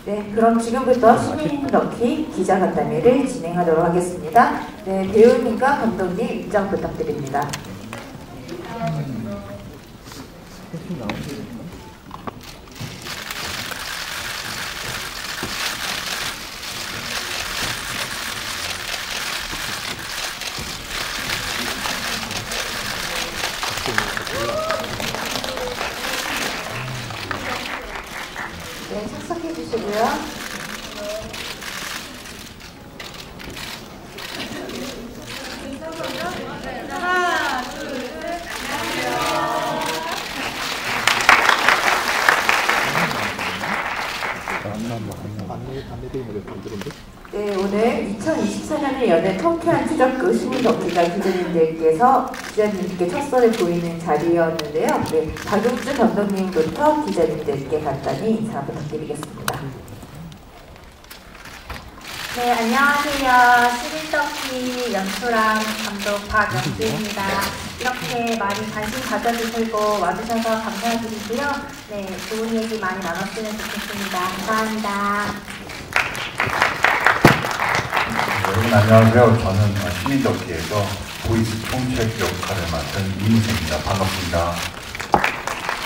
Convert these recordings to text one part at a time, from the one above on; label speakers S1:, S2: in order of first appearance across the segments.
S1: 네, 그럼 지금부터 시민 덕키 기자간담회를 진행하도록 하겠습니다. 네, 배우님과 감독님 입장 부탁드립니다. 네, 착석해 주시고요.
S2: 하나, 둘, 셋.
S1: 네, 오늘 2024년을 여는 통쾌한 추적그 시민 덕기가 기자님께 첫 선을 보이는 자리였는데요. 네, 박용주 감독님부터 기자님들께 간단히 인사 부탁드리겠습니다.
S2: 네, 안녕하세요. 시민덕키 연출한 감독 박영주입니다. 이렇게 많이 관심 가져주시고 와주셔서 감사드리고요. 네, 좋은 얘기 많이 나눴으면 좋겠습니다. 감사합니다.
S3: 여러분 안녕하세요. 저는 시민덕기에서 보이스 총책 역할을 맡은 이무세입니다. 반갑습니다.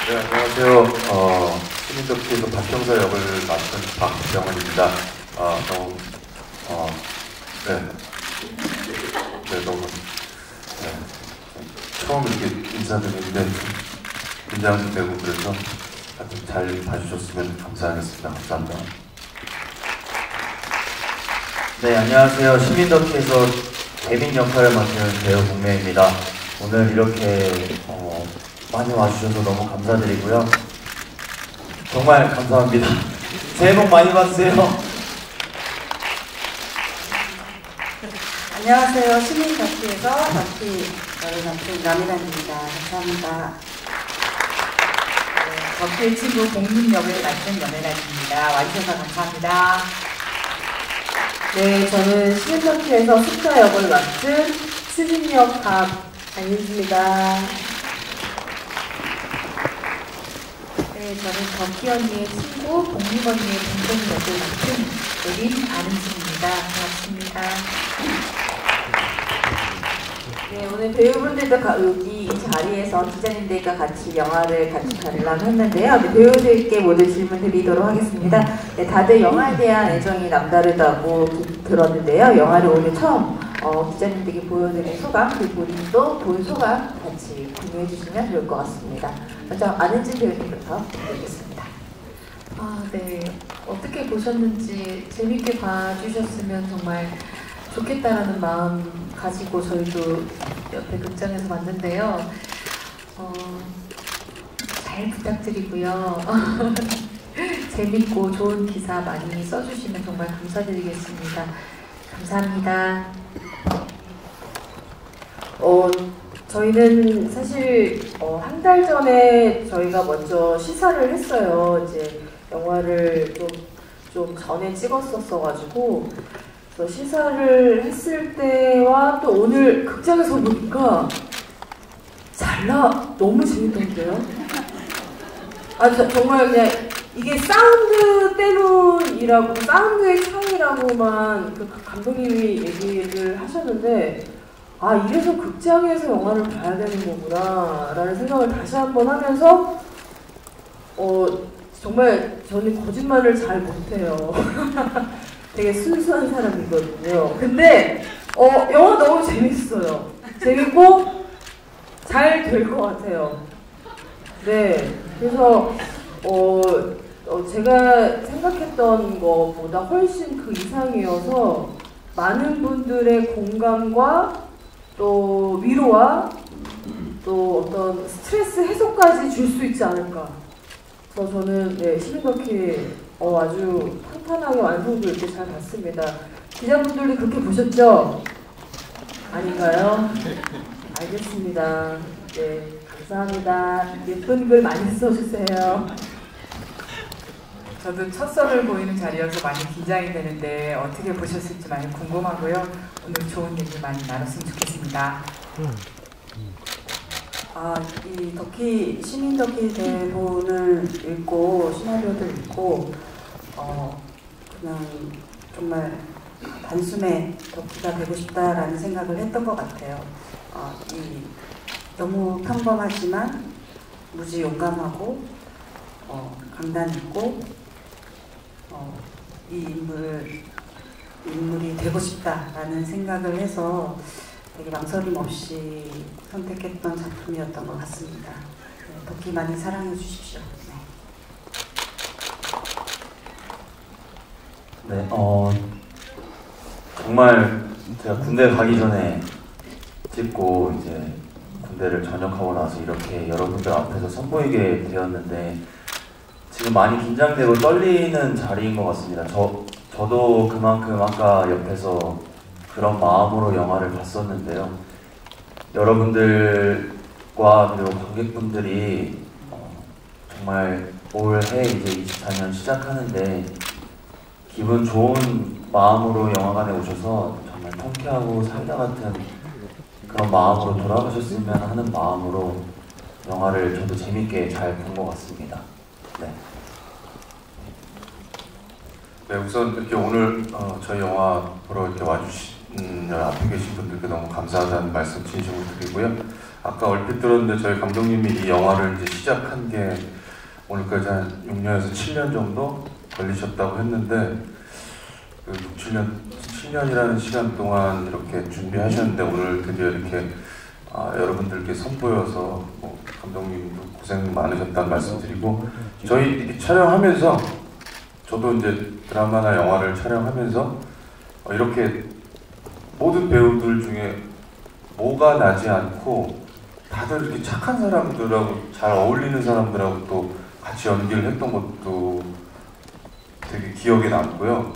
S4: 네, 안녕하세요. 시민덕기에서 박형사 역을 맡은 박병원입니다. 처음 이렇게 인사드리는데 긴장도 되고 그래서 하여튼 잘 봐주셨으면 감사하겠습니다. 감사합니다.
S5: 네, 안녕하세요. 시민덕키에서 대빈 역할을 맡은 배우 공매입니다. 오늘 이렇게 많이 와주셔서 너무 감사드리고요. 정말 감사합니다. 새해 복 많이 받으세요.
S6: 안녕하세요. 시민덕키에서 덕키 역을 맡은 남이란입니다. 감사합니다.
S7: 덕키의 친구 공민 역을 맡은 연애란입니다. 와주셔서 감사합니다.
S1: 네, 저는 시민덕키에서 숙자 역을 맡은 수진역 박안윤주입니다.
S7: 네, 저는 덕키 언니의 친구, 공민 언니의 동생 역을 맡은 예린 안은진입니다. 반갑습니다.
S1: 네, 오늘 배우분들도 여기 이 자리에서 기자님들과 같이 영화를 같이 관람을 했는데요. 네, 배우들께 모두 질문 드리도록 하겠습니다. 네, 다들 영화에 대한 애정이 남다르다고 들었는데요. 영화를 오늘 처음 기자님들께 보여드린 소감, 그리고 본인도 본 소감 같이 공유해 주시면 좋을 것 같습니다. 먼저 안은진 배우님부터 드리겠습니다.
S7: 네. 어떻게 보셨는지 재밌게 봐주셨으면 정말 좋겠다라는 마음 가지고 저희도 옆에 극장에서 봤는데요. 잘 부탁드리고요. 재밌고 좋은 기사 많이 써주시면 정말 감사드리겠습니다. 감사합니다.
S1: 저희는 사실 한 달 전에 저희가 먼저 시사를 했어요. 이제 영화를 좀 전에 찍었었어가지고 그래서 시사를 했을 때와 또 오늘 극장에서 보니까 너무 재밌던데요. 정말 그냥 이게 사운드 때문이라고, 사운드의 차이라고만 그 감독님이 얘기를 하셨는데, 이래서 극장에서 영화를 봐야 되는 거구나 라는 생각을 다시 한번 하면서 정말 저는 거짓말을 잘 못해요. 되게 순수한 사람이거든요. 근데 영화 너무 재밌어요. 재밌고 잘 될 것 같아요. 네, 그래서 제가 생각했던 것보다 훨씬 그 이상이어서 많은 분들의 공감과 또 위로와 또 어떤 스트레스 해소까지 줄 수 있지 않을까. 그래서 저는 시민덕키 아주 탄탄하게 완성도 이렇게 잘 봤습니다. 기자분들도 그렇게 보셨죠? 아닌가요? 알겠습니다. 네, 감사합니다. 예쁜 글 많이 써주세요.
S7: 저도 첫 선을 보이는 자리여서 많이 긴장이 되는데 어떻게 보셨을지 많이 궁금하고요. 오늘 좋은 얘기 많이 나눴으면 좋겠습니다.
S6: 이 덕키, 시민 덕키 대본을 읽고 시나리오를 읽고 그냥 정말 단숨에 덕기가 되고 싶다라는 생각을 했던 것 같아요. 너무 평범하지만 무지 용감하고 강단 있고 이 인물이 되고 싶다라는 생각을 해서 되게 망설임 없이 선택했던 작품이었던 것 같습니다. 네, 덕기 많이 사랑해 주십시오.
S5: 네, 정말 제가 군대 가기 전에 찍고 이제 군대를 전역하고 나서 이렇게 여러분들 앞에서 선보이게 되었는데 지금 많이 긴장되고 떨리는 자리인 것 같습니다. 저도 그만큼 아까 옆에서 그런 마음으로 영화를 봤었는데요. 여러분들과 그리고 관객분들이 정말 올해 이제 24년 시작하는데 기분 좋은 마음으로 영화관에 오셔서 정말 통쾌하고 사이다 같은 그런 마음으로 돌아가셨으면 하는 마음으로 영화를 저도 재밌게 잘 본 것 같습니다. 네.
S4: 네, 우선 이렇게 오늘 저희 영화 보러 이렇게 와주신 앞에 계신 분들께 너무 감사하다는 말씀 진심으로 드리고요. 아까 얼핏 들었는데 저희 감독님이 이 영화를 이제 시작한 게 오늘까지 한 6년에서 7년 정도 걸리셨다고 했는데 그 7년이라는 시간 동안 이렇게 준비하셨는데 오늘 드디어 이렇게 여러분들께 선보여서 감독님도 고생 많으셨다는 말씀 드리고 저희 이렇게 촬영하면서 저도 이제 드라마나 영화를 촬영하면서 이렇게 모든 배우들 중에 뭐가 나지 않고 다들 이렇게 착한 사람들하고 잘 어울리는 사람들하고 또 같이 연기를 했던 것도 되게 기억에 남고요.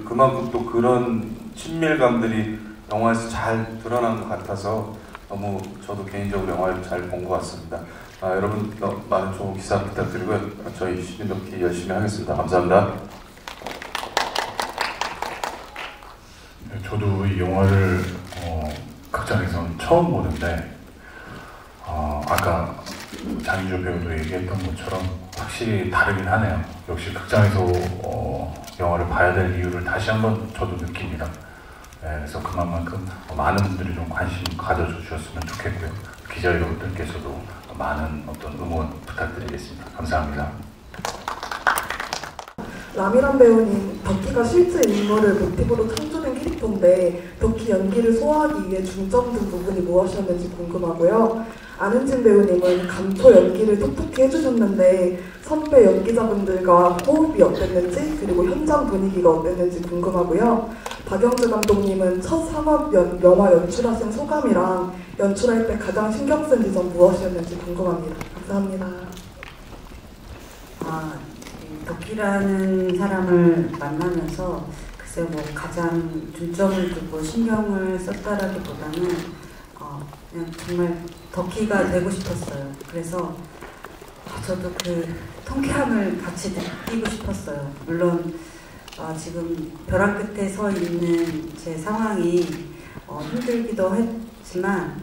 S4: 그만큼 또 그런 친밀감들이 영화에서 잘 드러난 것 같아서 너무 저도 개인적으로 영화를 잘 본 것 같습니다. 여러분 많은 좋은 기사 부탁드리고요. 저희 시민덕기 열심히 하겠습니다. 감사합니다.
S3: 네, 저도 이 영화를 극장에서는 처음 보는데 아까 장희조 배우도 얘기했던 것처럼 확실히 다르긴 하네요. 역시 극장에서 영화를 봐야 될 이유를 다시 한번 저도 느낍니다. 네, 그래서 그만큼 많은 분들이 좀 관심 가져주셨으면 좋겠고요. 기자 여러분들께서도 많은 어떤 응원 부탁드리겠습니다. 감사합니다.
S8: 라미란 배우님, 덕기가 실제 인물을 모티브로 창조된 캐릭터인데 덕기 연기를 소화하기 위해 중점 둔 부분이 무엇이었는지 궁금하고요. 안은진 배우님은 감초 연기를 톡톡히 해주셨는데 선배 연기자분들과 호흡이 어땠는지 그리고 현장 분위기가 어땠는지 궁금하고요. 박영주 감독님은 첫 상업 영화 연출하신 소감이랑 연출할 때 가장 신경 쓴 지점 무엇이었는지 궁금합니다. 감사합니다.
S6: 덕기라는 사람을 만나면서 글쎄 가장 중점을 두고 신경을 썼다라기보다는 그냥 정말 덕기가 되고 싶었어요. 그래서 저도 그 통쾌함을 같이 느끼고 싶었어요. 물론 지금 벼랑 끝에 서 있는 제 상황이 힘들기도 했지만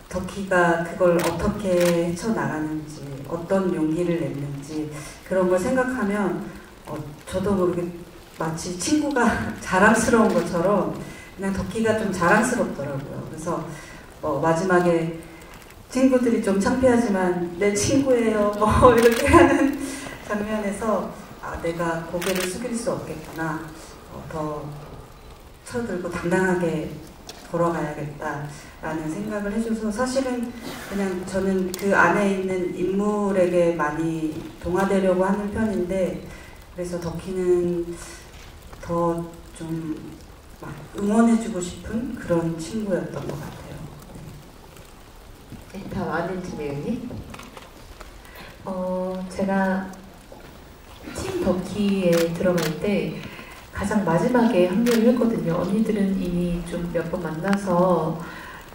S6: 덕기가 그걸 어떻게 헤쳐나가는지 어떤 용기를 냈는지 그런 걸 생각하면 저도 모르게 마치 친구가 자랑스러운 것처럼 그냥 덕기가 좀 자랑스럽더라고요. 그래서 마지막에 친구들이 좀 창피하지만 내 친구예요 이렇게 하는 장면에서 내가 고개를 숙일 수 없겠구나, 더 쳐들고 당당하게 걸어가야겠다라는 생각을 해줘서 사실은 그냥 저는 그 안에 있는 인물에게 많이 동화되려고 하는 편인데 그래서 덕기는 더 좀 막 응원해주고 싶은 그런 친구였던 것 같아요.
S1: 네, 다음 안은진 배우님.
S7: 제가 팀 덕기에 들어갈 때 가장 마지막에 합류를 했거든요. 언니들은 이미 좀 몇 번 만나서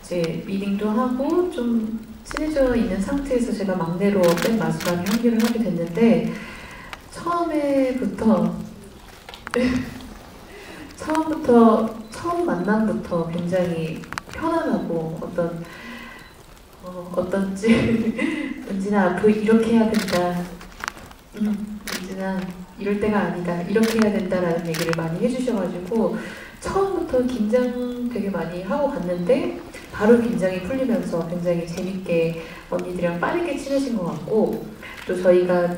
S7: 이제 미팅도 하고 좀 친해져 있는 상태에서 제가 막내로 맨 마지막에 합류를 하게 됐는데 처음 만남부터 굉장히 편안하고 어떤지 은진아 앞으로 이렇게 해야 된다. 은진아 이럴 때가 아니다, 이렇게 해야 된다라는 얘기를 많이 해주셔가지고 처음부터 긴장 되게 많이 하고 갔는데 바로 긴장이 풀리면서 굉장히 재밌게 언니들이랑 빠르게 친해진 것 같고, 또 저희가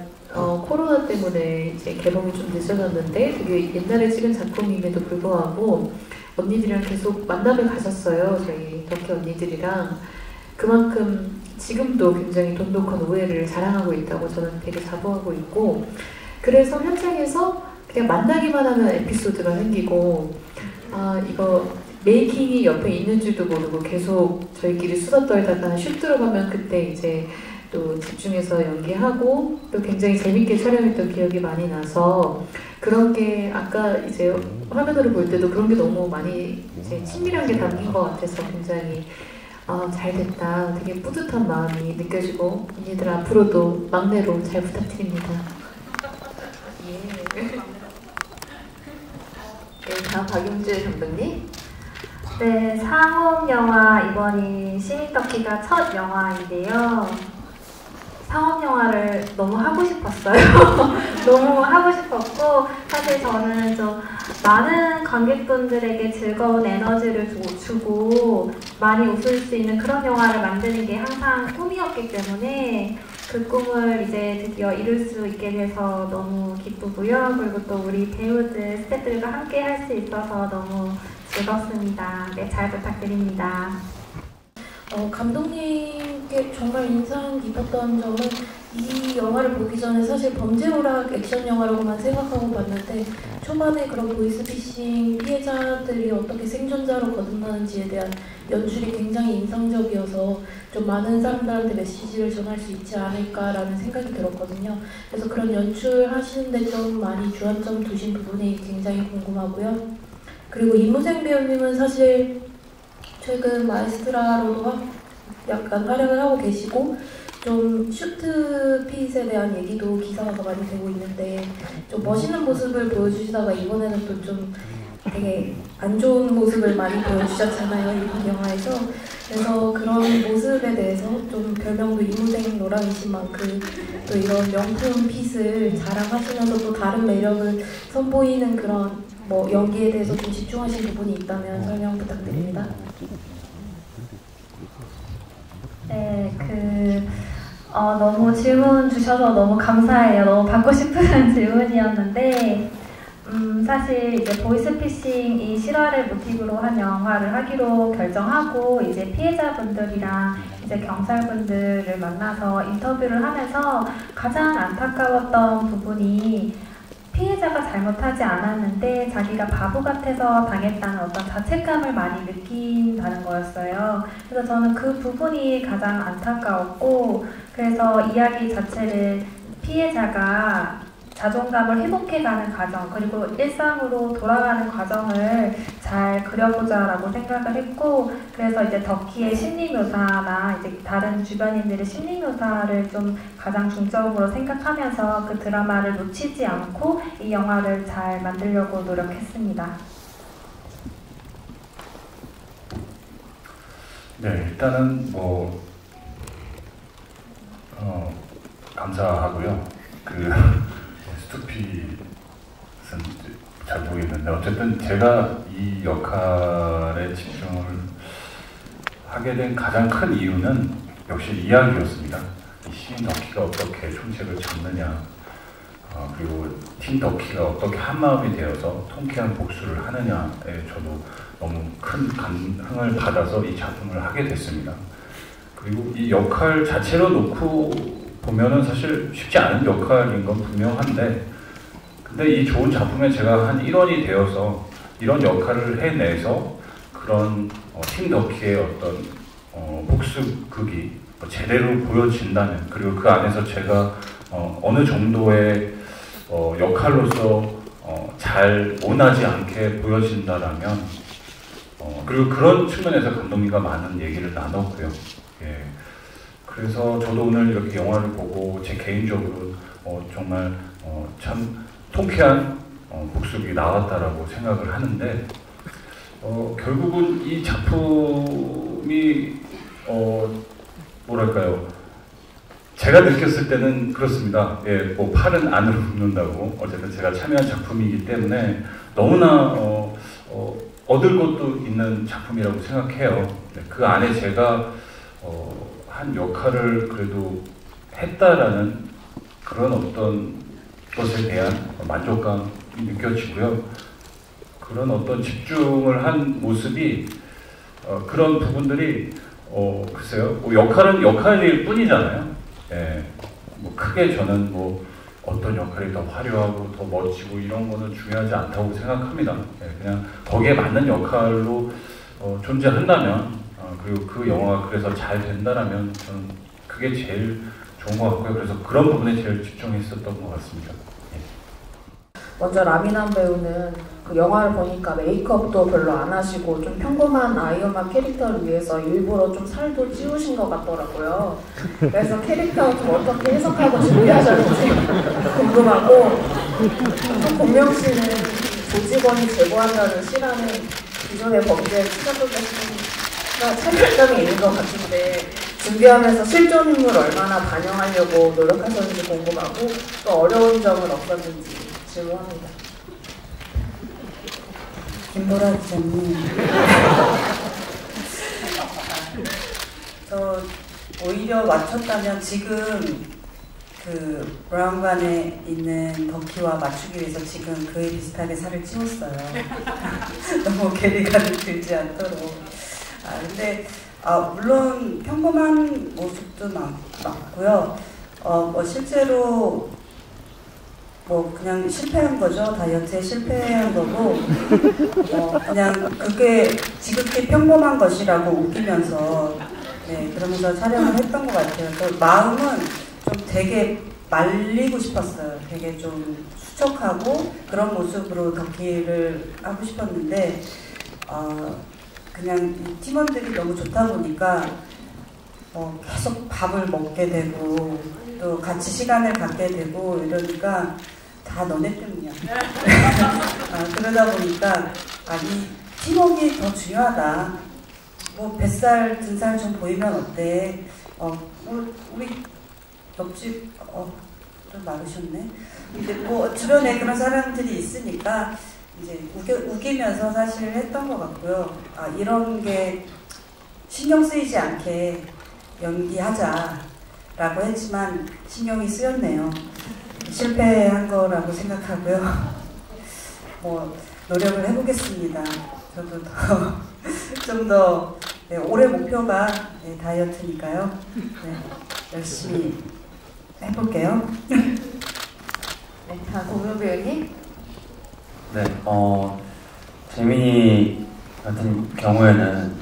S7: 코로나 때문에 이제 개봉이 좀 늦어졌는데 되게 옛날에 찍은 작품임에도 불구하고 언니들이랑 계속 만남을 가졌어요. 저희 덕희 언니들이랑. 그만큼 지금도 굉장히 돈독한 오해를 자랑하고 있다고 저는 되게 자부하고 있고, 그래서 현장에서 그냥 만나기만 하면 에피소드가 생기고, 아 이거 메이킹이 옆에 있는 줄도 모르고 계속 저희끼리 수다 떨다가 슛 들어가면 그때 이제 또 집중해서 연기하고 또 굉장히 재밌게 촬영했던 기억이 많이 나서, 그런 게 아까 이제 화면으로 볼 때도 그런 게 너무 많이 이제 친밀한 게 담긴 것 같아서 굉장히 잘 됐다, 되게 뿌듯한 마음이 느껴지고, 언니들 앞으로도 막내로 잘 부탁드립니다. 예.
S1: 네, 다음 박용주 감독님.
S2: 네, 상업 영화 이번이 시민덕희가 첫 영화인데요. 상업 영화를 너무 하고 싶었어요. 너무 하고 싶었고, 사실 저는 좀 많은 관객분들에게 즐거운 에너지를 주고 많이 웃을 수 있는 그런 영화를 만드는 게 항상 꿈이었기 때문에 그 꿈을 이제 드디어 이룰 수 있게 돼서 너무 기쁘고요. 그리고 또 우리 배우들, 스태프들과 함께 할 수 있어서 너무 즐겁습니다. 네, 잘 부탁드립니다.
S9: 감독님께 정말 인상 깊었던 점은 이 영화를 보기 전에 사실 범죄오락 액션 영화라고만 생각하고 봤는데 초반에 그런 보이스피싱 피해자들이 어떻게 생존자로 거듭나는지에 대한 연출이 굉장히 인상적이어서 좀 많은 사람들한테 메시지를 전할 수 있지 않을까라는 생각이 들었거든요. 그래서 그런 연출하시는데 좀 많이 주안점 두신 부분이 굉장히 궁금하고요. 그리고 이무생 배우님은 사실 최근 마에스트라로도 약간 활약을 하고 계시고 좀 슈트핏에 대한 얘기도 기사가 많이 되고 있는데 좀 멋있는 모습을 보여주시다가 이번에는 또 좀 되게 안 좋은 모습을 많이 보여주셨잖아요, 이번 영화에서. 그래서 그런 모습에 대해서 좀 별명도 이무생 노랑이신 만큼 또 이런 명품 핏을 자랑하시면서 또 다른 매력을 선보이는 그런 뭐 연기에 대해서 좀 집중하신 부분이 있다면 설명 부탁드립니다.
S2: 네, 너무 질문 주셔서 너무 감사해요. 너무 받고 싶은 질문이었는데, 사실 이제 보이스피싱 이 실화를 모티브로 한 영화를 하기로 결정하고 이제 피해자분들이랑 이제 경찰분들을 만나서 인터뷰를 하면서 가장 안타까웠던 부분이 피해자가 잘못하지 않았는데 자기가 바보 같아서 당했다는 어떤 자책감을 많이 느낀다는 거였어요. 그래서 저는 그 부분이 가장 안타까웠고, 그래서 이야기 자체를 피해자가 자존감을 회복해가는 과정, 그리고 일상으로 돌아가는 과정을 잘 그려보자라고 생각을 했고, 그래서 이제 덕희의 심리묘사나 이제 다른 주변인들의 심리묘사를 좀 가장 중점으로 생각하면서 그 드라마를 놓치지 않고 이 영화를 잘 만들려고 노력했습니다.
S3: 네, 일단은 감사하고요. 스투핏은 잘 모르겠는데 어쨌든 제가 이 역할에 집중을 하게 된 가장 큰 이유는 역시 이야기였습니다. 이 시인 덕희가 어떻게 총책을 잡느냐, 그리고 팀 덕희가 어떻게 한마음이 되어서 통쾌한 복수를 하느냐에 저도 너무 큰 감흥을 받아서 이 작품을 하게 됐습니다. 그리고 이 역할 자체로 놓고 보면은 사실 쉽지 않은 역할인 건 분명한데, 근데 이 좋은 작품에 제가 한 일원이 되어서 이런 역할을 해내서 그런 팀 덕희의 어떤 복수극이 제대로 보여진다면, 그리고 그 안에서 제가 어느 정도의 역할로서 잘 원하지 않게 보여진다라면, 그리고 그런 측면에서 감독님과 많은 얘기를 나눴고요. 예. 그래서 저도 오늘 이렇게 영화를 보고 제 개인적으로 정말 참 통쾌한 복수극이 나왔다라고 생각을 하는데, 결국은 이 작품이 뭐랄까요, 제가 느꼈을 때는 그렇습니다. 예, 뭐 팔은 안으로 굽는다고. 어쨌든 제가 참여한 작품이기 때문에 너무나 얻을 것도 있는 작품이라고 생각해요. 네, 그 안에 제가 한 역할을 그래도 했다라는 그런 어떤 것에 대한 만족감이 느껴지고요. 그런 어떤 집중을 한 모습이 그런 부분들이 글쎄요, 뭐 역할은 역할일 뿐이잖아요. 예, 뭐 크게 저는 뭐 어떤 역할이 더 화려하고 더 멋지고 이런 거는 중요하지 않다고 생각합니다. 예, 그냥 거기에 맞는 역할로 존재한다면 그리고 그 영화가 그래서 잘 된다라면 저는 그게 제일 좋은 것 같고요. 그래서 그런 부분에 제일 집중했었던 것 같습니다.
S10: 먼저 라미남 배우는 그 영화를 보니까 메이크업도 별로 안 하시고 좀 평범한 아이언만 캐릭터를 위해서 일부러 좀 살도 찌우신 것 같더라고요. 그래서 캐릭터를 좀 어떻게 해석하고 준비하셨는지 궁금하고, 또 공명 씨는 조직원이 제보한다는 시라는 기존의 범죄에 추적극에서 차별점이 있는 것 같은데 준비하면서 실존 인물을 얼마나 반영하려고 노력하셨는지 궁금하고, 또 어려운 점은 없었는지 질문합니다.
S6: 김보라 기자님, 저 오히려 맞췄다면 지금 그 브라운관에 있는 덕희와 맞추기 위해서 지금 그에 비슷하게 살을 찌웠어요. 너무 괴리감이 들지 않도록. 근데 물론 평범한 모습도 많고요. 뭐 실제로 뭐 그냥 실패한 거죠. 다이어트에 실패한 거고, 그냥 그게 지극히 평범한 것이라고 웃기면서, 네, 그러면서 촬영을 했던 것 같아요. 또 마음은 좀 되게 말리고 싶었어요. 되게 좀 수척하고 그런 모습으로 덕기를 하고 싶었는데, 그냥 이 팀원들이 너무 좋다 보니까 계속 밥을 먹게 되고 또 같이 시간을 갖게 되고 이러니까 다 너네 때문이야. 그러다 보니까 이 팀워크가 더 중요하다. 뭐 뱃살, 등살 좀 보이면 어때? 우리 옆집 좀 마르셨네. 근데 뭐 주변에 그런 사람들이 있으니까 이제 우기면서 사실 했던 것 같고요. 이런 게 신경 쓰이지 않게 연기하자라고 했지만 신경이 쓰였네요. 실패한 거라고 생각하고요. 뭐 노력을 해보겠습니다. 저도 좀 더 올해 목표가 다이어트니까요. 네, 열심히 해볼게요.
S1: 네, 다음 공명 배우님.
S5: 네, 재민이 같은 경우에는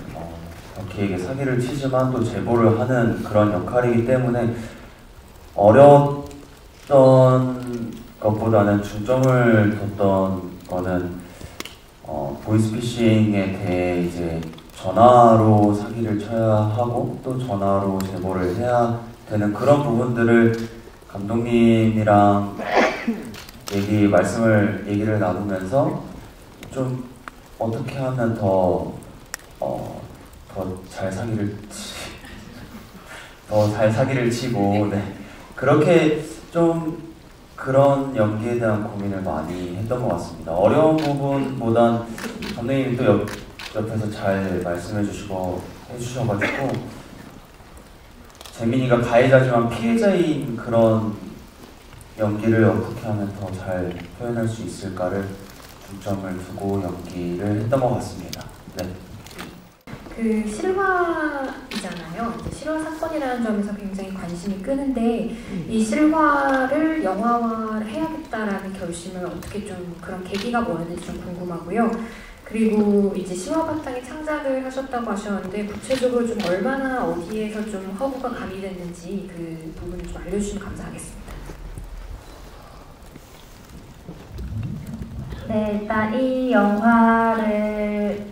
S5: 덕희에게 사기를 치지만 또 제보를 하는 그런 역할이기 때문에 어려웠던 것보다는 중점을 뒀던 거는 보이스피싱에 대해 이제 전화로 사기를 쳐야 하고 또 전화로 제보를 해야 되는 그런 부분들을 감독님이랑 얘기를 나누면서 좀 어떻게 하면 더 잘 사기를 치고, 네, 그렇게 좀 그런 연기에 대한 고민을 많이 했던 것 같습니다. 어려운 부분보단 감독님이 또 옆에서 잘 말씀해 주셔가지고 재민이가 가해자지만 피해자인 그런 연기를 어떻게 하면 더 잘 표현할 수 있을까를 중점을 두고 연기를 했던 것 같습니다. 네.
S2: 그 실화이잖아요. 이제 실화 사건이라는 점에서 굉장히 관심이 끄는데 이 실화를 영화화를 해야겠다라는 결심을 어떻게 좀 그런 계기가 뭐였는지 좀 궁금하고요. 그리고 이제 실화 바탕에 창작을 하셨다고 하셨는데 구체적으로 좀 얼마나 어디에서 좀 허구가 가미됐는지 그 부분을 좀 알려주시면 감사하겠습니다. 네, 일단 이 영화를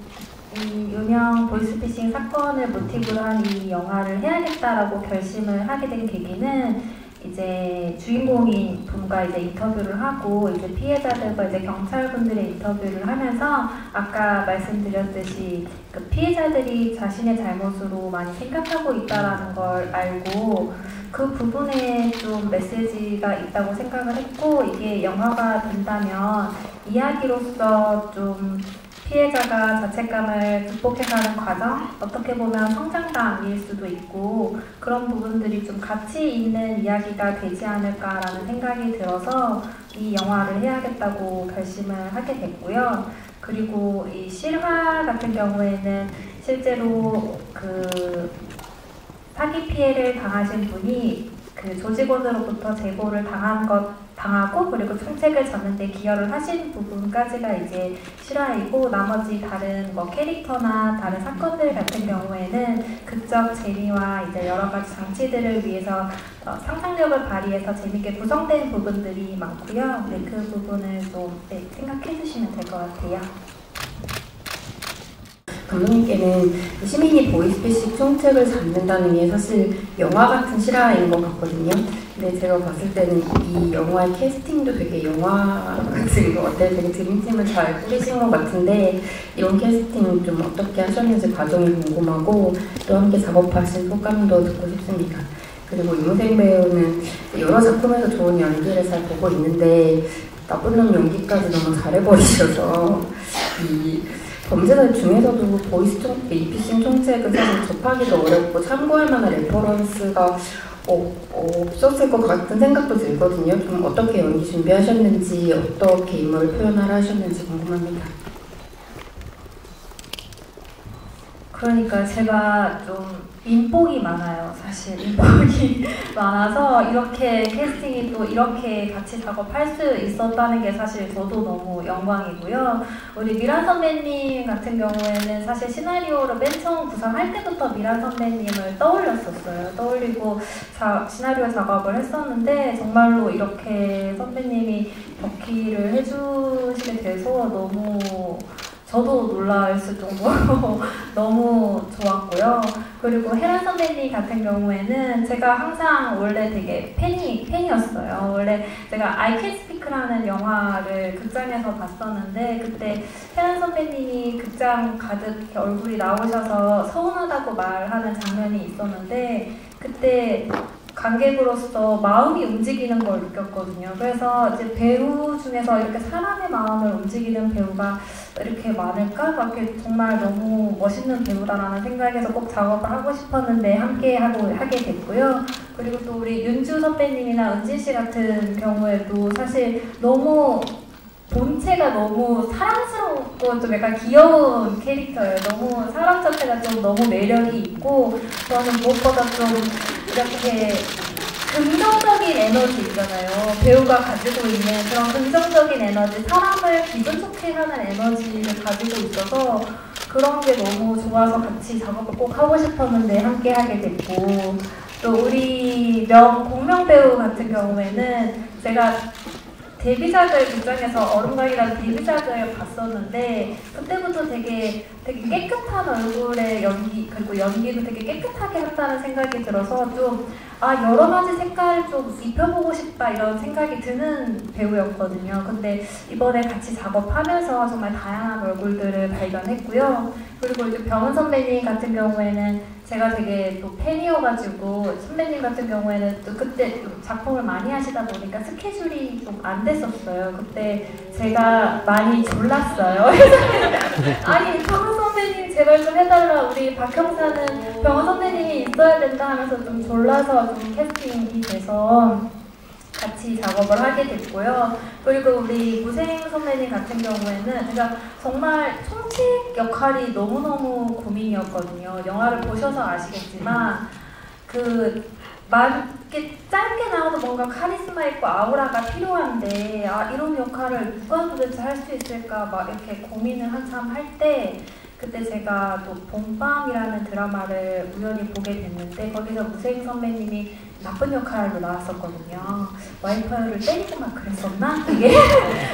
S2: 이 유명 보이스피싱 사건을 모티브로 한 이 영화를 해야겠다라고 결심을 하게 된 계기는 이제 주인공인 분과 이제 인터뷰를 하고 이제 피해자들과 이제 경찰분들의 인터뷰를 하면서 아까 말씀드렸듯이 그 피해자들이 자신의 잘못으로 많이 생각하고 있다라는 걸 알고 그 부분에 좀 메시지가 있다고 생각을 했고, 이게 영화가 된다면 이야기로서 좀 피해자가 자책감을 극복해가는 과정, 어떻게 보면 성장담일 수도 있고 그런 부분들이 좀 가치 있는 이야기가 되지 않을까라는 생각이 들어서 이 영화를 해야겠다고 결심을 하게 됐고요. 그리고 이 실화 같은 경우에는 실제로 그 사기 피해를 당하신 분이 그 조직원으로부터 제보를 당하고 그리고 총책을 잡는데 기여를 하신 부분까지가 이제 실화이고, 나머지 다른 뭐 캐릭터나 다른 사건들 같은 경우에는 극적 재미와 이제 여러 가지 장치들을 위해서 상상력을 발휘해서 재밌게 구성된 부분들이 많고요. 네, 그 부분을 좀 생각해 주시면 될 것 같아요.
S11: 감독님께는 시민이 보이스피싱 총책을 잡는다는 게 사실 영화 같은 실화인 것 같거든요. 근데 제가 봤을 때는 이 영화의 캐스팅도 되게 영화 같은 것 같아요. 되게 드림팀을 잘 꾸리신 것 같은데 이런 캐스팅 좀 어떻게 하셨는지 과정이 궁금하고 또 함께 작업하신 소감도 듣고 싶습니다. 그리고 이무생 배우는 여러 작품에서 좋은 연기를 잘 보고 있는데 나쁜 놈 연기까지 너무 잘해버리셔서 이 범죄자 중에서도 보이스피싱 총책은 사실 접하기도 어렵고 참고할 만한 레퍼런스가 없었을 것 같은 생각도 들거든요. 좀 어떻게 연기 준비하셨는지, 어떻게 인물을 표현하려 하셨는지 궁금합니다.
S2: 그러니까 제가 좀 인복이 많아요. 사실 인복이 많아서 이렇게 캐스팅이 또 이렇게 같이 작업할 수 있었다는 게 사실 저도 너무 영광이고요. 우리 미란 선배님 같은 경우에는 사실 시나리오를 맨 처음 구상할 때부터 미란 선배님을 떠올렸었어요. 떠올리고 시나리오 작업을 했었는데 정말로 이렇게 선배님이 덕기를 해주시게 돼서 너무 저도 놀라웠을 정도로 너무 좋았고요. 그리고 혜란 선배님 같은 경우에는 제가 항상 원래 되게 팬이었어요. 원래 제가 I Can Speak라는 영화를 극장에서 봤었는데 그때 혜란 선배님이 극장 가득 이렇게 얼굴이 나오셔서 서운하다고 말하는 장면이 있었는데 그때 관객으로서 마음이 움직이는 걸 느꼈거든요. 그래서 이제 배우 중에서 이렇게 사람의 마음을 움직이는 배우가 이렇게 많을까? 그렇게 정말 너무 멋있는 배우다라는 생각에서 꼭 작업을 하고 싶었는데 함께 하게 됐고요. 그리고 또 우리 윤주 선배님이나 은진 씨 같은 경우에도 사실 너무 본체가 너무 사랑스럽고 좀 약간 귀여운 캐릭터예요. 너무 사람 자체가 좀 너무 매력이 있고 저는 무엇보다 좀 이렇게 긍정적인 에너지 있잖아요. 배우가 가지고 있는 그런 긍정적인 에너지, 사람을 기분 좋게 하는 에너지를 가지고 있어서 그런 게 너무 좋아서 같이 작업을 꼭 하고 싶었는데 함께 하게 됐고, 또 우리 공명 배우 같은 경우에는 제가 데뷔작을 극장에서 얼음강이라는 데뷔작을 봤었는데 그때부터 되게 깨끗한 얼굴의 연기, 그리고 연기도 되게 깨끗하게 한다는 생각이 들어서 좀 여러 가지 색깔을 좀 입혀보고 싶다 이런 생각이 드는 배우였거든요. 근데 이번에 같이 작업하면서 정말 다양한 얼굴들을 발견했고요. 그리고 이제 병은 선배님 같은 경우에는 제가 되게 또 팬이어가지고 선배님 같은 경우에는 또 그때 좀 작품을 많이 하시다 보니까 스케줄이 좀 안 됐었어요. 그때 제가 많이 졸랐어요. 아니 병은 선배님 제발 좀 해달라, 우리 박형사는 병은 선배님이 있어야 된다 하면서 좀 졸라서 좀 캐스팅이 돼서 같이 작업을 하게 됐고요. 그리고 우리 무생 선배님 같은 경우에는 제가 정말 총책 역할이 너무너무 고민이었거든요. 영화를 보셔서 아시겠지만 이렇게 짧게 나와도 뭔가 카리스마 있고 아우라가 필요한데 이런 역할을 누가 도대체 할 수 있을까 막 이렇게 고민을 한참 할 때 그때 제가 또 봄밤이라는 드라마를 우연히 보게 됐는데 거기서 무생 선배님이 나쁜 역할로 나왔었거든요. 와이프를 때리고 막 그랬었나? 이게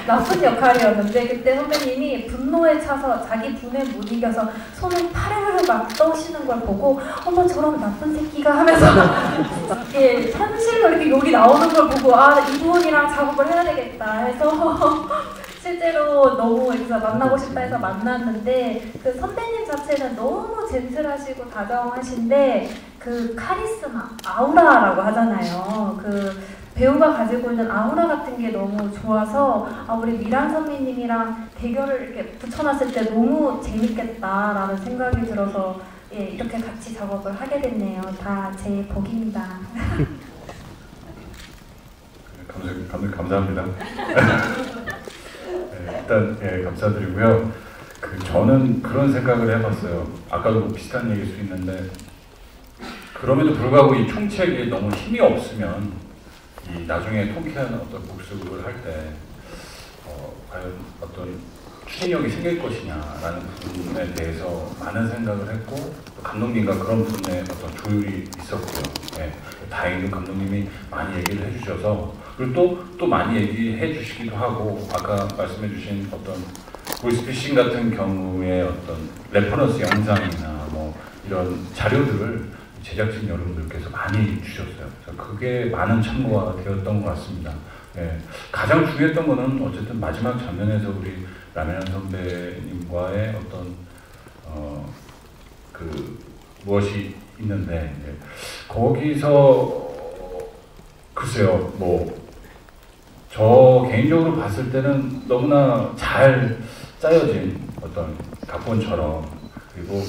S2: 나쁜 역할이었는데 그때 선배님이 분노에 차서 자기 분에 못 이겨서 손을 파르르 막 떠시는 걸 보고 어머 저런 나쁜 새끼가 하면서 예, 현실로 이렇게 욕이 나오는 걸 보고 아 이분이랑 작업을 해야 되겠다 해서 실제로 너무 그래서 만나고 싶다 해서 만났는데 그 선배님 자체는 너무 젠틀하시고 다정하신데 그 카리스마, 아우라라고 하잖아요. 그 배우가 가지고 있는 아우라 같은 게 너무 좋아서 아, 우리 미란 선배님이랑 대결을 이렇게 붙여놨을 때 너무 재밌겠다라는 생각이 들어서 예, 이렇게 같이 작업을 하게 됐네요. 다 제 복입니다.
S3: 감사합니다. 일단 예, 감사드리고요. 저는 그런 생각을 해봤어요. 아까도 비슷한 얘기일 수 있는데 그럼에도 불구하고 이 총책이 너무 힘이 없으면 이 나중에 통쾌한 어떤 복습을 할 때 과연 어떤 추진력이 생길 것이냐라는 부분에 대해서 많은 생각을 했고 또 감독님과 그런 부분에 어떤 조율이 있었고요. 예, 다행히도 감독님이 많이 얘기를 해주셔서 그리고 또 많이 얘기해 주시기도 하고 아까 말씀해 주신 어떤 보이스피싱 같은 경우에 어떤 레퍼런스 영상이나 뭐 이런 자료들을 제작진 여러분들께서 많이 주셨어요. 그게 많은 참고가 되었던 것 같습니다. 예, 가장 중요했던 거는 어쨌든 마지막 장면에서 우리 라면현 선배님과의 어떤 무엇이 있는데 거기서 글쎄요 뭐 저 개인적으로 봤을 때는 너무나 잘 짜여진 어떤 각본처럼 그리고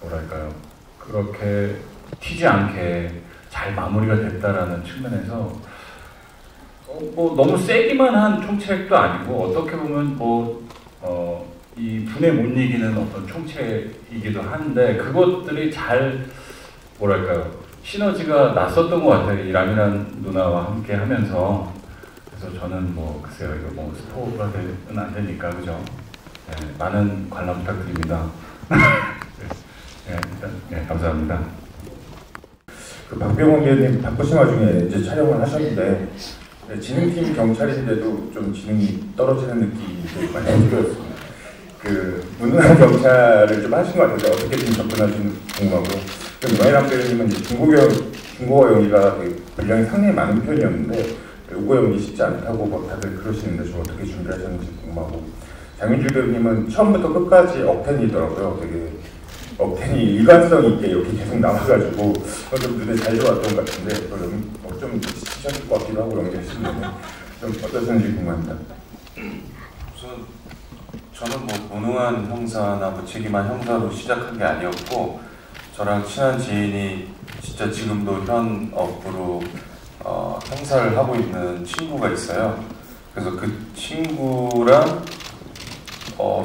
S3: 뭐랄까요 그렇게 튀지 않게 잘 마무리가 됐다라는 측면에서 뭐 너무 세기만 한 총책도 아니고 어떻게 보면 이 분에 못 이기는 어떤 총책이기도 한데 그것들이 잘 뭐랄까요 시너지가 났었던 것 같아요. 이 라미란 누나와 함께 하면서 그래서 저는 뭐 글쎄요 이거 뭐 스포가 되면 안 되니까 그죠? 네, 많은 관람 부탁드립니다. 네, 일단 네, 감사합니다.
S12: 박병원 배우님 바쁘신 와중에 이제 촬영을 하셨는데 지능팀 경찰인데도 좀 지능이 떨어지는 느낌이 많이 들었습니다. 무능한 경찰을 좀 하신 것 같아요. 어떻게 좀 접근하시는지 궁금하고. 노예람 배우님은 이제 중국어 연기가 분량이 상당히 많은 편이었는데 외국어 연기 쉽지 않다고 막 다들 그러시는데 좀 어떻게 준비하셨는지 궁금하고. 장윤주 배우님은 처음부터 끝까지 억텐이더라고요. 되게 억텐이 일관성 있게 이렇게 계속 나와가지고 좀 눈에 잘 들어왔던 것 같은데 좀 지치셨을 것 같기도 하고 연기하시는데 좀 어떠셨는지 궁금합니다.
S4: 우선 저는 뭐 무능한 형사나 무책임한 형사로 시작한 게 아니었고 저랑 친한 지인이 진짜 지금도 현 업으로 형사를 하고 있는 친구가 있어요. 그래서 그 친구랑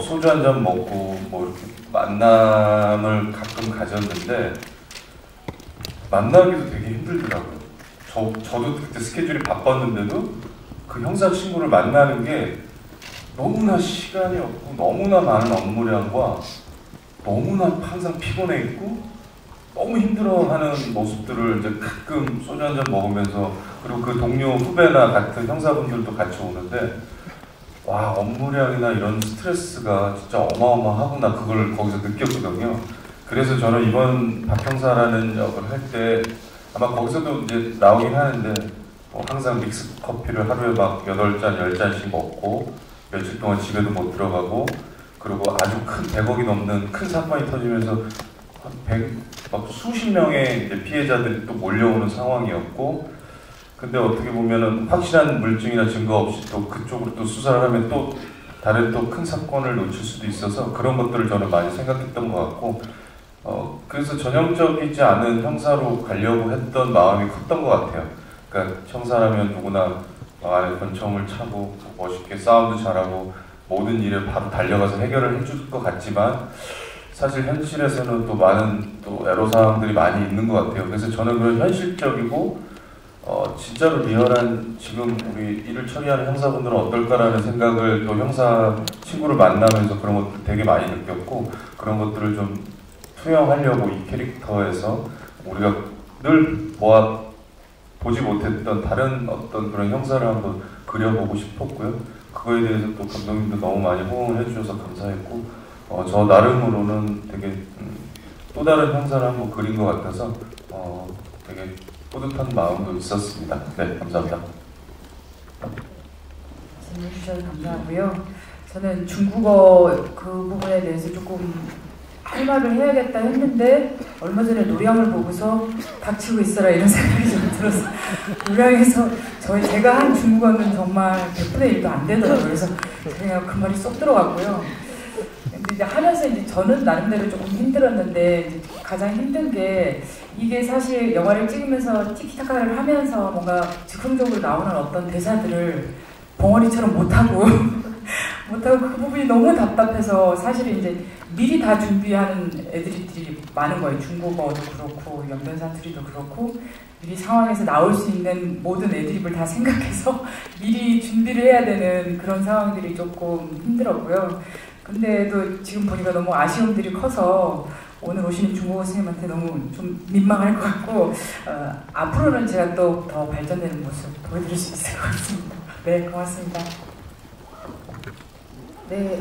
S4: 소주 한 잔 먹고 뭐 이렇게 만남을 가끔 가졌는데 만나기도 되게 힘들더라고요. 저도 그때 스케줄이 바빴는데도 그 형사 친구를 만나는 게 너무나 시간이 없고 너무나 많은 업무량과 너무나 항상 피곤해 있고 너무 힘들어하는 모습들을 이제 가끔 소주 한 잔 먹으면서 그리고 그 동료 후배나 같은 형사분들도 같이 오는데 와 업무량이나 이런 스트레스가 진짜 어마어마하구나 그걸 거기서 느꼈거든요. 그래서 저는 이번 박 형사라는 역을 할 때 아마 거기서도 이제 나오긴 하는데 항상 믹스 커피를 하루에 막 8잔, 10잔씩 먹고 며칠 동안 집에도 못 들어가고 그리고 아주 큰 100억이 넘는 큰 사건이 터지면서 막 수십 명의 이제 피해자들이 또 몰려오는 상황이었고 근데 어떻게 보면은 확실한 물증이나 증거 없이 또 그쪽으로 또 수사를 하면 또 다른 또 큰 사건을 놓칠 수도 있어서 그런 것들을 저는 많이 생각했던 것 같고 그래서 전형적이지 않은 형사로 가려고 했던 마음이 컸던 것 같아요. 그러니까 형사라면 누구나 안에 권총을 차고 멋있게 싸움도 잘하고 모든 일에 바로 달려가서 해결을 해줄 것 같지만 사실 현실에서는 또 많은 또 애로사항들이 많이 있는 것 같아요. 그래서 저는 그런 현실적이고 진짜로 리얼한 지금 우리 일을 처리하는 형사분들은 어떨까라는 생각을 또 형사 친구를 만나면서 그런 것들 되게 많이 느꼈고 그런 것들을 좀 투영하려고 이 캐릭터에서 우리가 늘 보지 못했던 다른 어떤 그런 형사를 한번 그려보고 싶었고요. 그거에 대해서 또 감독님도 너무 많이 호응을 해주셔서 감사했고, 저 나름으로는 되게 또 다른 형사를 한번 그린 것 같아서 되게 뿌듯한 마음도 있었습니다. 네, 감사합니다.
S13: 질문 주셔서 감사하고요. 저는 중국어 그 부분에 대해서 조금 할 말을 해야겠다 했는데 얼마 전에 노량을 보고서 닥치고 있어라 이런 생각이 좀 들어서 노량에서 제가 한 중국어는 정말 100분의 1도 안 되더라고요. 그래서 그냥 그 말이 쏙 들어갔고요. 근데 이제 하면서 이제 저는 나름대로 조금 힘들었는데 이제 가장 힘든 게 이게 사실 영화를 찍으면서 티키타카를 하면서 뭔가 즉흥적으로 나오는 어떤 대사들을 벙어리처럼 못하고 그 부분이 너무 답답해서 사실 이제 미리 다 준비하는 애들이 많은 거예요. 중국어도 그렇고 연변 사투리도 그렇고 미리 상황에서 나올 수 있는 모든 애드립을 다 생각해서 미리 준비를 해야 되는 그런 상황들이 조금 힘들었고요. 근데 또 지금 보니까 너무 아쉬움들이 커서 오늘 오시는 중국어 선생님한테 너무 좀 민망할 것 같고 앞으로는 제가 또 더 발전되는 모습 보여드릴 수 있을 것 같습니다. 네, 고맙습니다.
S10: 네,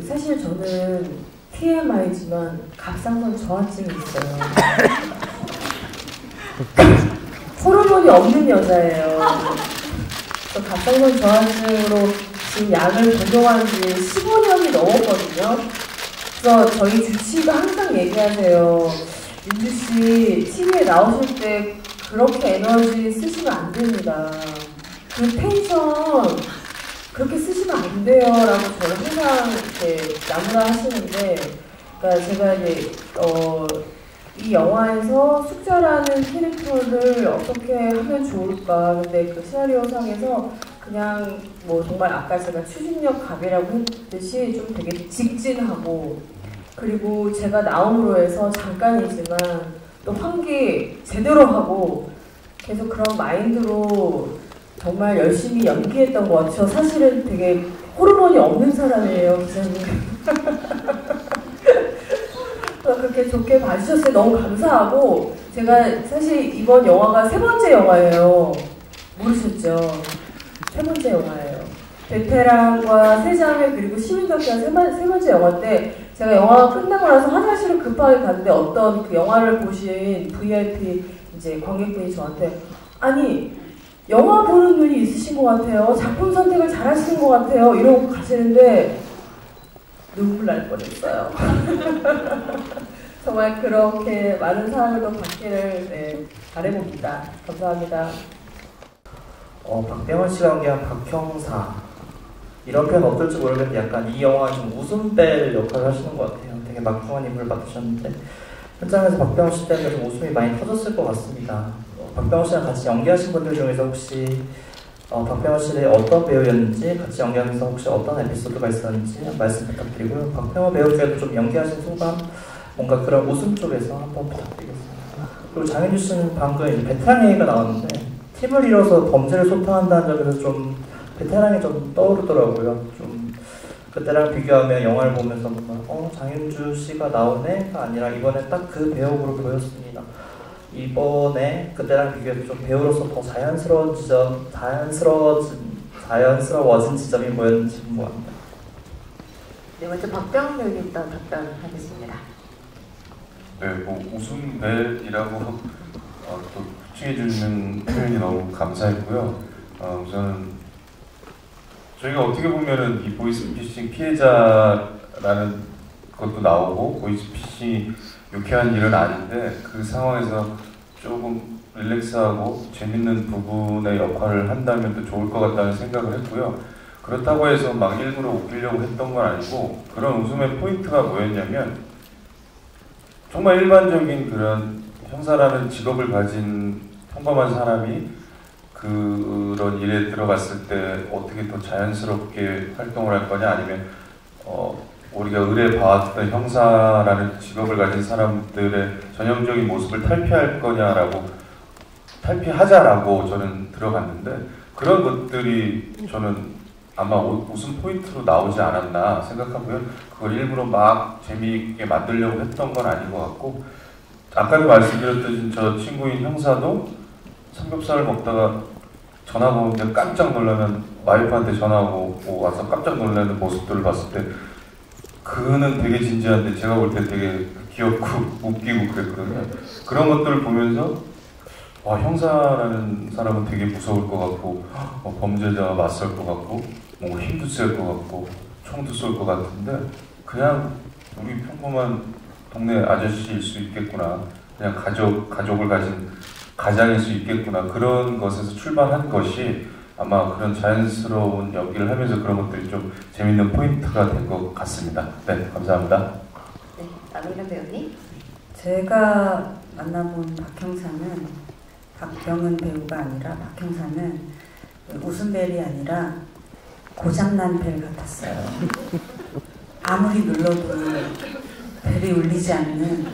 S10: 사실 저는 TMI지만 갑상선 저하증이 있어요. 호르몬이 없는 여자예요. 저 갑상선 저하증으로 지금 약을 복용한 지 15년이 넘었거든요. 그래서 저희 주치의가 항상 얘기하세요. 윤주씨, TV에 나오실 때 그렇게 에너지 쓰시면 안 됩니다. 그 텐션 그렇게 쓰시면 안 돼요 라고 저는 항상 이렇게 나무라 하시는데, 그러니까 제가 이제 이 영화에서 숙자라는 캐릭터를 어떻게 하면 좋을까. 근데 그 시나리오상에서 그냥 뭐 정말 아까 제가 추진력 갑이라고 했듯이 좀 되게 직진하고, 그리고 제가 나옴으로 해서 잠깐이지만 또 환기 제대로 하고 계속 그런 마인드로 정말 열심히 연기했던 것 같아요. 사실은 되게 호르몬이 없는 사람이에요, 기자님. 그렇게 좋게 봐주셨어요. 너무 감사하고, 제가 사실 이번 영화가 3번째 영화예요. 모르셨죠? 3번째 영화예요. 베테랑과 세자매 그리고 시민덕기가 3번째 영화인데, 제가 영화가 끝나고 나서 화장실을 급하게 갔는데 어떤 그 영화를 보신 VIP 이제 관객분이 저한테, 아니 영화 보는 눈이 있으신 것 같아요. 작품 선택을 잘 하시는 것 같아요. 이러고 가시는데 눈물 날 뻔했어요. 정말 그렇게 많은 사랑을 또 받기를 바라봅니다. 감사합니다.
S14: 박병원 씨가 연기한 박형사, 이런 표현 어떨지 모르겠는데 약간 이 영화 좀 웃음 뺄 역할을 하시는 것 같아요. 되게 막중한 인물을 맡으셨는데 현장에서 박병원 씨 때문에 좀 웃음이 많이 터졌을 것 같습니다. 박병원 씨랑 같이 연기하신 분들 중에서 혹시 박병원 씨의 어떤 배우였는지, 같이 연기하면서 혹시 어떤 에피소드가 있었는지 말씀 부탁드리고요. 박병원 배우 중에도 좀 연기하신 소감, 뭔가 그런 웃음 쪽에서 한번 부탁드리겠습니다. 그리고 장현주 씨는 방금 베테랑 얘기가 나왔는데 팀을 이뤄서 범죄를 소탕한다는 점에서 좀 베테랑이 좀 떠오르더라고요. 좀 그때랑 비교하면 영화를 보면서 뭔가 장현주 씨가 나오네가 아니라 이번에 딱 그 배역으로 보였습니다. 이번에 그때랑 비교해서 좀 배우로서 더 자연스러워진 지점이 뭐였는지 궁금합니다.
S1: 네, 먼저 박병원 배우님 답변하겠습니다.
S4: 네, 뭐 웃음벨이라고 또 칭해주는 표현이 너무 감사했고요. 우선 저희가 어떻게 보면은 이 보이스피싱 피해자라는 것도 나오고 보이스피싱이 유쾌한 일은 아닌데 그 상황에서 조금 릴렉스하고 재밌는 부분의 역할을 한다면 더 좋을 것 같다는 생각을 했고요. 그렇다고 해서 막 일부러 웃기려고 했던 건 아니고, 그런 웃음의 포인트가 뭐였냐면 정말 일반적인 그런 형사라는 직업을 가진 평범한 사람이 그런 일에 들어갔을 때 어떻게 더 자연스럽게 활동을 할 거냐, 아니면 우리가 의뢰 봐왔던 형사라는 직업을 가진 사람들의 전형적인 모습을 탈피하자라고 저는 들어갔는데, 그런 것들이 저는 아마 웃음 포인트로 나오지 않았나 생각하고요. 그걸 일부러 막 재미있게 만들려고 했던 건 아닌 것 같고, 아까도 말씀드렸듯이 저 친구인 형사도 삼겹살을 먹다가 전화가 오는데 깜짝 놀라면 와이프한테 전화하고 와서 깜짝 놀라는 모습들을 봤을 때 그는 되게 진지한데 제가 볼 때 되게 귀엽고 웃기고 그랬거든요. 그런 것들을 보면서 와, 형사라는 사람은 되게 무서울 것 같고 범죄자와 맞설 것 같고 뭔가 힘도 쓸 것 같고 총도 쏠 것 같은데 그냥 우리 평범한 동네 아저씨일 수 있겠구나, 그냥 가족을 가진 가장일 수 있겠구나, 그런 것에서 출발한 것이 아마 그런 자연스러운 연기를 하면서 그런 것들이 좀 재밌는 포인트가 된 것 같습니다. 네, 감사합니다.
S11: 네, 남인현 배우님.
S6: 제가 만나본 박형사는 박병은 배우가 아니라 박형사는 웃음벨이 아니라 고장난 벨 같았어요. 아무리 눌러도 벨이 울리지 않는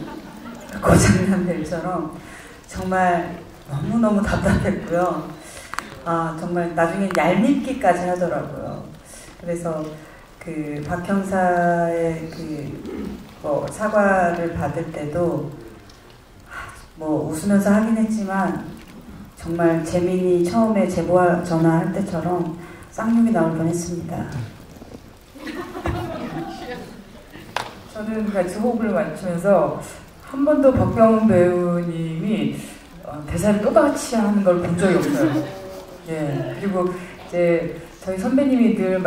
S6: 고장난 벨처럼 정말 너무너무 답답했고요. 정말 나중에 얄밉기까지 하더라고요. 그래서 그 박형사의 사과를 받을 때도 웃으면서 하긴 했지만 정말 재민이 처음에 제보 전화할 때처럼 쌍욕이 나올 뻔했습니다.
S13: 저는 같이 호흡을 맞추면서 한 번도 박병은 배우님이 대사를 똑같이 하는 걸 본 적이 없어요. 예. 그리고 이제 저희 선배님이 늘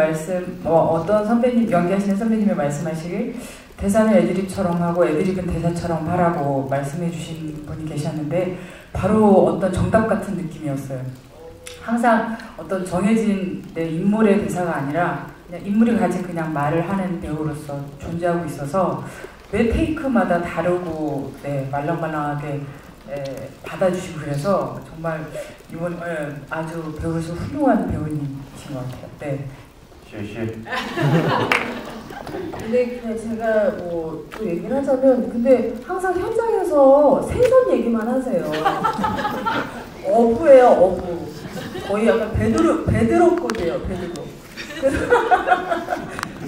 S13: 어떤 선배님, 연기하시는 선배님이 말씀하시길 대사는 애드립처럼 하고 애드립은 대사처럼 하라고 말씀해 주신 분이 계셨는데 바로 어떤 정답 같은 느낌이었어요. 항상 어떤 정해진 내 인물의 대사가 아니라 그냥 인물이 가진 그냥 말을 하는 배우로서 존재하고 있어서 매 테이크마다 다르고 말랑말랑하게 받아주시고 그래서 정말 이번 아주 배우로서 훌륭한 배우님이신 것 같아요. 네.
S10: 근데 그냥 제가 또 얘기를 하자면 근데 항상 현장에서 생선 얘기만 하세요. 어부예요, 어부. 거의 약간 베드로급이에요, 베드로.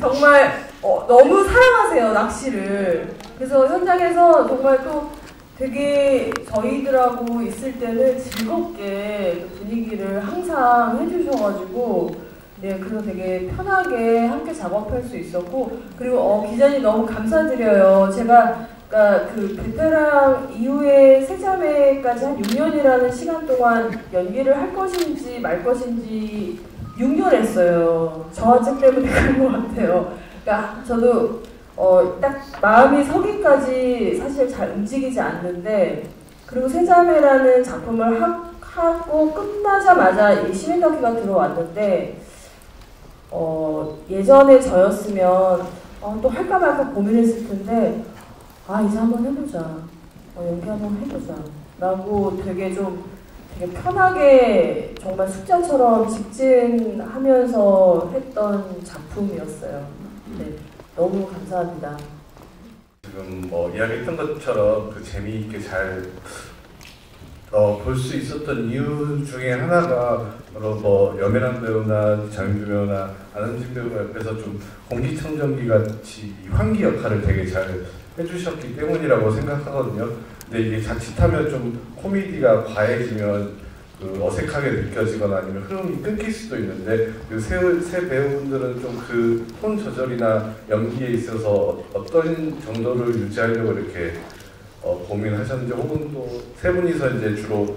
S10: 정말 너무 사랑하세요, 낚시를. 그래서 현장에서 정말 또 되게 저희들하고 있을 때는 즐겁게 분위기를 항상 해주셔가지고 그래서 되게 편하게 함께 작업할 수 있었고 그리고 기자님 너무 감사드려요. 제가 그러니까 그 베테랑 이후에 세자매까지 한 6년이라는 시간 동안 연기를 할 것인지 말 것인지 6년 했어요. 저하책 때문에 그런 것 같아요. 그러니까 저도 딱 마음이 서기까지 사실 잘 움직이지 않는데 그리고 세자매라는 작품을 하고 끝나자마자 이 시민 다큐가 들어왔는데 예전에 저였으면 또 할까 말까 고민했을 텐데 이제 한번 해보자, 연기 한번 해보자 라고 되게 편하게 정말 숙자처럼 직진하면서 했던 작품이었어요. 네, 너무 감사합니다.
S15: 지금 이야기했던 것처럼 재미있게 잘 볼 수 있었던 이유 중에 하나가 바로 여민한 배우나 장윤주 배우나 안은진 배우가 옆에서 좀 공기청정기 같이 환기 역할을 되게 잘 해주셨기 때문이라고 생각하거든요. 근데 이게 자칫하면 좀 코미디가 과해지면 어색하게 느껴지거나 아니면 흐름이 끊길 수도 있는데 새 배우분들은 좀 그 톤 조절이나 연기에 있어서 어떤 정도를 유지하려고 이렇게 고민하셨는지 혹은 또 세 분이서 이제 주로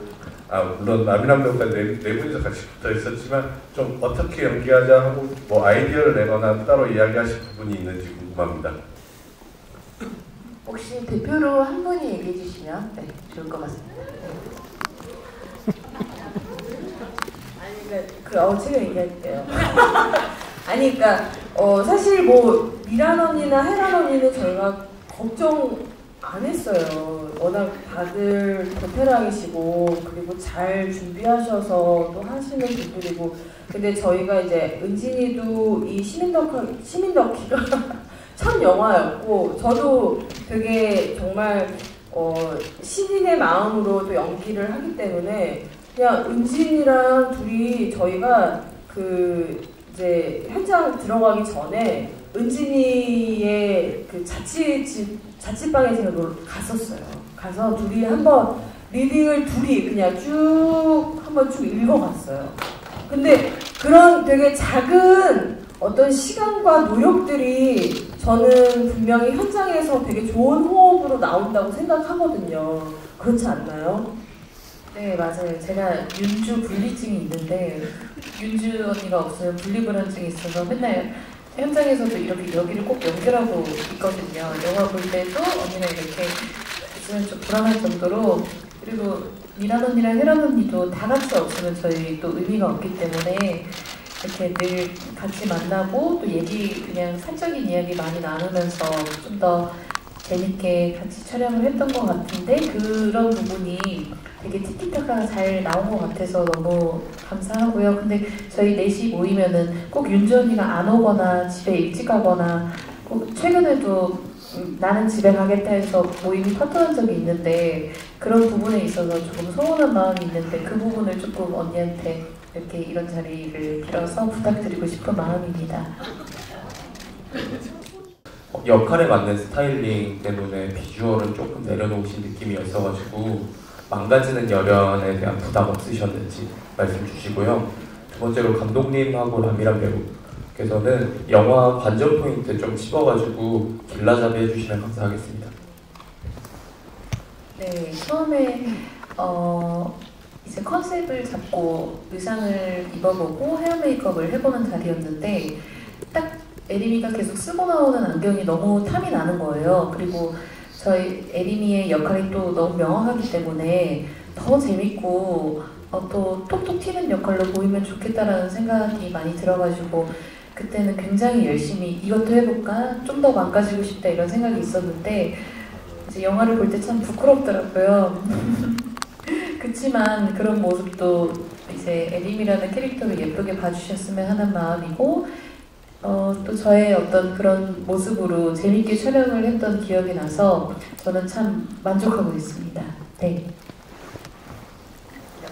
S15: 물론 남인한 배우가 네 분이서 같이 붙어 있었지만 좀 어떻게 연기하자 하고 아이디어를 내거나 따로 이야기하실 부분이 있는지 궁금합니다.
S7: 혹시 대표로 한 분이 얘기해 주시면 좋을 것 같습니다.
S10: 제가 얘기할게요. 그러니까 사실 미란 언니나 혜란 언니는 저희가 걱정 안 했어요. 워낙 다들 베테랑이시고 그리고 잘 준비하셔서 또 하시는 분들이고 근데 저희가 이제 은진이도 이 시민덕기가 첫 영화였고 저도 되게 정말 신인의 마음으로 또 연기를 하기 때문에 그냥 은진이랑 둘이 저희가 이제 현장 들어가기 전에 은진이의 자취방에 제가 갔었어요. 가서 둘이 한번 리딩을 둘이 그냥 쭉 한번 쭉 읽어봤어요. 근데 그런 되게 작은 어떤 시간과 노력들이 저는 분명히 현장에서 되게 좋은 호흡으로 나온다고 생각하거든요. 그렇지 않나요?
S7: 네, 맞아요. 제가 윤주 분리증이 있는데 윤주 언니가 없으면 분리불안증이 있어서 맨날 현장에서도 이렇게 여기를 꼭 연결하고 있거든요. 영화 볼 때도 언니랑 이렇게 있으면 좀 불안할 정도로. 그리고 미란 언니랑 혜란 언니도 다 같이 없으면 저희 또 의미가 없기 때문에 이렇게 늘 같이 만나고 또 그냥 사적인 이야기 많이 나누면서 좀 더 재밌게 같이 촬영을 했던 것 같은데 그런 부분이 되게 티키타카가 잘 나온 것 같아서 너무 감사하고요. 근데 저희 넷이 모이면은 꼭 윤주 언니가 안 오거나 집에 일찍 가거나 꼭 최근에도 나는 집에 가겠다 해서 모임이 파토난 적이 있는데 그런 부분에 있어서 조금 서운한 마음이 있는데 그 부분을 조금 언니한테 이렇게 이런 자리를 빌어서 부탁드리고 싶은 마음입니다.
S14: 역할에 맞는 스타일링 때문에 비주얼은 조금 내려놓으신 느낌이었어가지고 망가지는 열연에 대한 부담 없으셨는지 말씀 주시고요. 두 번째로 감독님하고 라미란 배우께서는 영화 관전 포인트 좀 찝어가지고 길라잡이 해주시면 감사하겠습니다.
S7: 네, 처음에 이제 컨셉을 잡고 의상을 입어보고 헤어 메이크업을 해보는 자리였는데 딱 에리미가 계속 쓰고 나오는 안경이 너무 탐이 나는 거예요. 그리고 저희 에리미의 역할이 또 너무 명확하기 때문에 더 재밌고 또 톡톡 튀는 역할로 보이면 좋겠다라는 생각이 많이 들어가지고 그때는 굉장히 열심히 이것도 해볼까? 좀 더 망가지고 싶다 이런 생각이 있었는데 이제 영화를 볼 때 참 부끄럽더라고요. 그치만 그런 모습도 이제 에림이라는 캐릭터를 예쁘게 봐주셨으면 하는 마음이고 또 저의 어떤 그런 모습으로 재밌게 촬영을 했던 기억이 나서 저는 참 만족하고 있습니다. 네.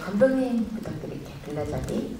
S1: 감독님 부탁드릴게요. 길라잡이.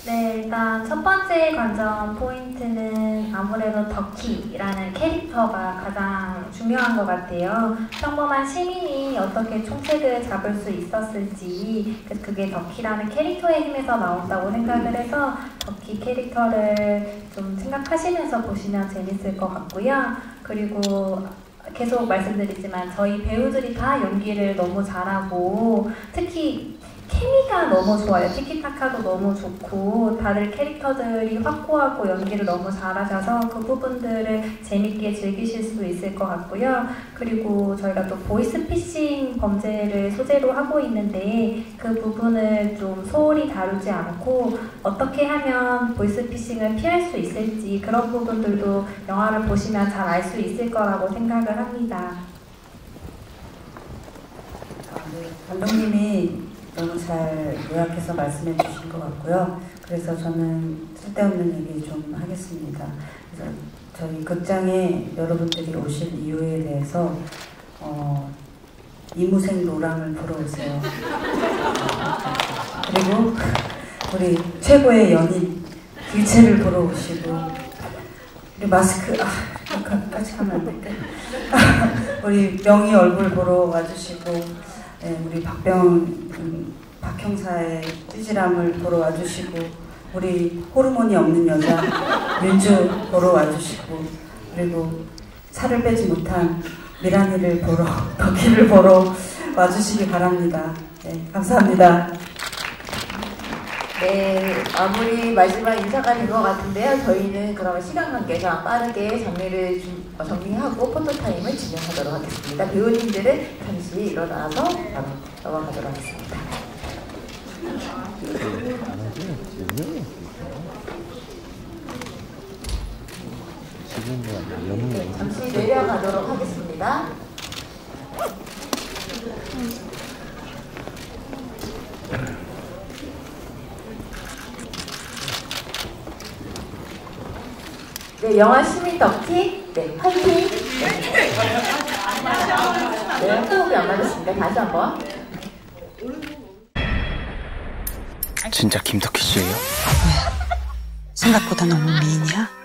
S2: 네, 일단 첫 번째 관전 포인트는 아무래도 덕희라는 캐릭터가 가장 중요한 것 같아요. 평범한 시민이 어떻게 총책을 잡을 수 있었을지 그게 덕희라는 캐릭터의 힘에서 나온다고 생각을 해서 덕희 캐릭터를 좀 생각하시면서 보시면 재밌을 것 같고요. 그리고 계속 말씀드리지만 저희 배우들이 다 연기를 너무 잘하고 특히 케미가 너무 좋아요. 티키타카도 너무 좋고 다들 캐릭터들이 확고하고 연기를 너무 잘하셔서 그 부분들을 재밌게 즐기실 수 있을 것 같고요. 그리고 저희가 또 보이스피싱 범죄를 소재로 하고 있는데 그 부분을 좀 소홀히 다루지 않고 어떻게 하면 보이스피싱을 피할 수 있을지 그런 부분들도 영화를 보시면 잘 알 수 있을 거라고 생각을 합니다.
S6: 네, 감독님이 너무 잘 요약해서 말씀해 주신 것 같고요. 그래서 저는 쓸데없는 얘기 좀 하겠습니다. 그래서 저희 극장에 여러분들이 오실 이유에 대해서 이무생 노랑을 보러 오세요. 그리고 우리 최고의 연인 길채를 보러 오시고 우리 마스크 까지 하면 안 될까? 우리 명희 얼굴 보러 와주시고 네, 우리 박 형사의 찌질함을 보러 와주시고 우리 호르몬이 없는 여자 윤주 보러 와주시고 그리고 살을 빼지 못한 미란이를 보러 덕희를 보러 와주시기 바랍니다. 네, 감사합니다.
S1: 네, 마무리 마지막 인사가 된 것 같은데요. 저희는 그러면 시간 관계상 빠르게 장르를 정리하고 포토타임을 진행하도록 하겠습니다. 배우님들은 잠시 일어나서 넘어가도록 하겠습니다. 네, 잠시 내려가도록 하겠습니다. 네, 영화 시민 덕희, 네, 화이팅! 네, 호흡이 안 맞았습니다. 다시 한번.
S16: 진짜 김덕희 씨예요?
S17: 생각보다 너무 미인이야?